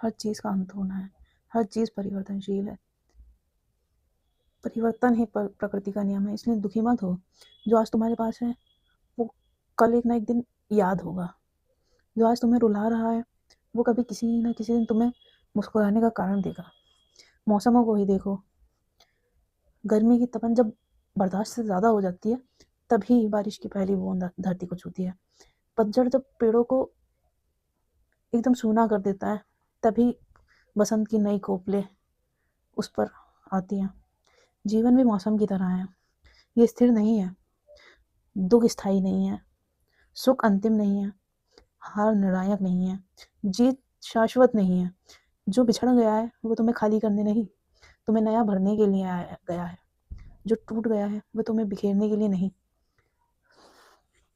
हर चीज़ का अंत होना है, हर चीज़ परिवर्तनशील है। परिवर्तन ही प्रकृति का नियम है, इसलिए दुखी मत हो। जो आज तुम्हारे पास है वो कल एक ना एक दिन याद होगा। जो आज तुम्हें रुला रहा है वो कभी किसी न किसी दिन तुम्हें मुस्कुराने का कारण देगा। मौसमों को ही देखो, गर्मी की तपन जब बर्दाश्त से ज़्यादा हो जाती है तभी बारिश की पहली बूंद धरती को छूती है। पतझड़ जब पेड़ों को एकदम सूना कर देता है तभी बसंत की नई कोपलें उस पर आती हैं। जीवन भी मौसम की तरह है, ये स्थिर नहीं है, दुख स्थायी नहीं है, सुख अंतिम नहीं है, हार निर्णायक नहीं है, जीत शाश्वत नहीं है। जो बिछड़ गया है वो तुम्हें खाली करने नहीं, तुम्हें नया भरने के लिए गया है। जो टूट गया है वो तुम्हें बिखेरने के लिए नहीं,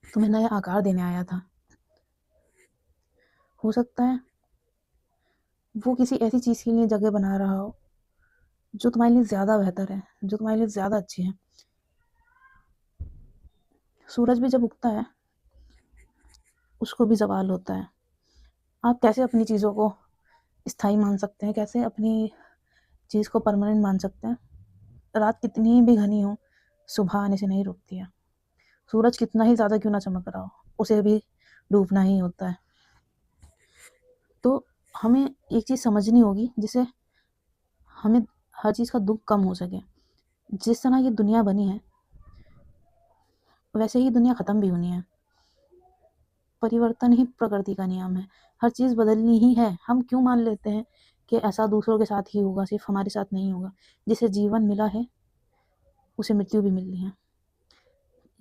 तुम्हें नया आकार देने आया था। हो सकता है वो किसी ऐसी चीज़ के लिए जगह बना रहा हो जो तुम्हारे लिए ज़्यादा बेहतर है, जो तुम्हारे लिए ज़्यादा अच्छी है। सूरज भी जब उगता है उसको भी ज़वाल होता है। आप कैसे अपनी चीज़ों को स्थायी मान सकते हैं, कैसे अपनी चीज़ को परमानेंट मान सकते हैं? रात कितनी भी घनी हो सुबह आने से नहीं रुकती है। सूरज कितना ही ज़्यादा क्यों ना चमक रहा हो उसे भी डूबना ही होता है। तो हमें एक चीज़ समझनी होगी जिससे हमें हर चीज़ का दुख कम हो सके। जिस तरह ये दुनिया बनी है वैसे ही दुनिया ख़त्म भी होनी है। परिवर्तन ही प्रकृति का नियम है, हर चीज़ बदलनी ही है। हम क्यों मान लेते हैं कि ऐसा दूसरों के साथ ही होगा, सिर्फ हमारे साथ नहीं होगा। जिसे जीवन मिला है उसे मृत्यु भी मिलनी है।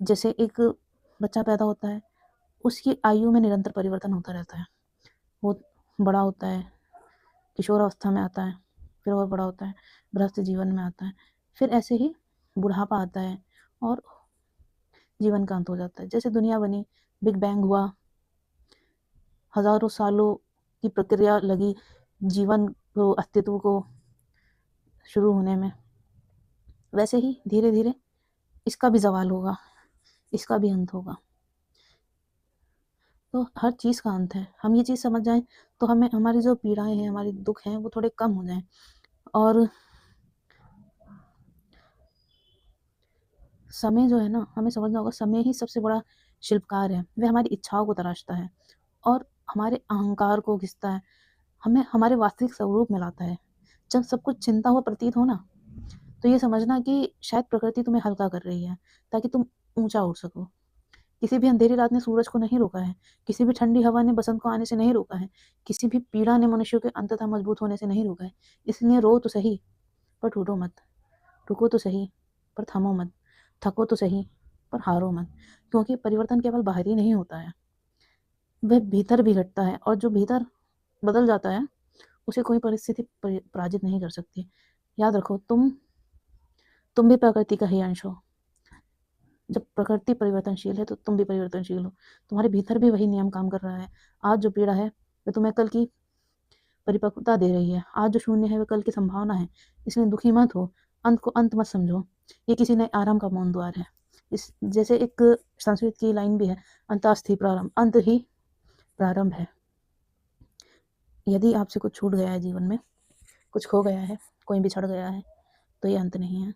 जैसे एक बच्चा पैदा होता है उसकी आयु में निरंतर परिवर्तन होता रहता है। वो बड़ा होता है, किशोर अवस्था में आता है, फिर और बड़ा होता है, गृहस्थ जीवन में आता है, फिर ऐसे ही बुढ़ापा आता है और जीवन का अंत हो जाता है। जैसे दुनिया बनी, बिग बैंग हुआ, हज़ारों सालों की प्रक्रिया लगी जीवन को, अस्तित्व को शुरू होने में, वैसे ही धीरे धीरे इसका भी ज़वाल होगा, इसका भी अंत होगा। तो हर चीज़ का अंत है। हम ये चीज़ समझ जाएँ तो हमें हमारी जो पीड़ाएँ हैं, हमारे दुख हैं वो थोड़े कम हो जाएँ। और समय जो है ना, हमें समझना होगा समय ही सबसे बड़ा शिल्पकार है। वह हमारी इच्छाओं को तराशता है और हमारे अहंकार को घिसता है, हमें हमारे वास्तविक स्वरूप में लाता है। जब सब कुछ चिंता हुआ प्रतीत हो ना, तो ये समझना कि शायद प्रकृति तुम्हें हल्का कर रही है ताकि तुम ऊँचा उड़ सको। किसी भी अंधेरी रात ने सूरज को नहीं रोका है, किसी भी ठंडी हवा ने बसंत को आने से नहीं रोका है, किसी भी पीड़ा ने मनुष्यों के अंततः मजबूत होने से नहीं रोका है। इसलिए रो तो सही पर टूटो मत, रुको तो सही पर थमो मत, थको तो सही पर हारो मत। क्योंकि परिवर्तन केवल बाहर ही नहीं होता है, वह भीतर भी घटता है और जो भीतर बदल जाता है उसे कोई परिस्थिति पराजित नहीं कर सकती। याद रखो, तुम भी प्रकृति का ही अंश हो। जब प्रकृति परिवर्तनशील है तो तुम भी परिवर्तनशील हो। तुम्हारे भीतर भी वही नियम काम कर रहा है। आज जो पीड़ा है वह तुम्हें कल की परिपक्वता दे रही है, आज जो शून्य है वह कल की संभावना है। इसलिए दुखी मत हो, अंत को अंत मत समझो, ये किसी नए आराम का मौन द्वार है। इस जैसे एक संस्कृत की लाइन भी है, अंतास्थि प्रारंभ, अंत ही प्रारंभ है। यदि आपसे कुछ छूट गया है जीवन में, कुछ खो गया है, कोई बिछड़ गया है, तो ये अंत नहीं है।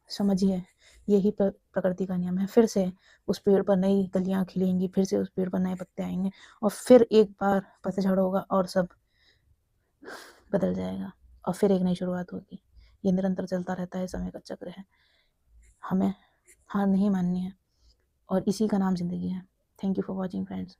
समझिए, यही प्रकृति का नियम है। फिर से उस पेड़ पर नई कलियां खिलेंगी, फिर से उस पेड़ पर नए पत्ते आएंगे और फिर एक बार पतझड़ होगा और सब बदल जाएगा और फिर एक नई शुरुआत होगी। ये निरंतर चलता रहता है, समय का चक्र है। हमें हार नहीं माननी है और इसी का नाम ज़िंदगी है। Thank you for watching friends.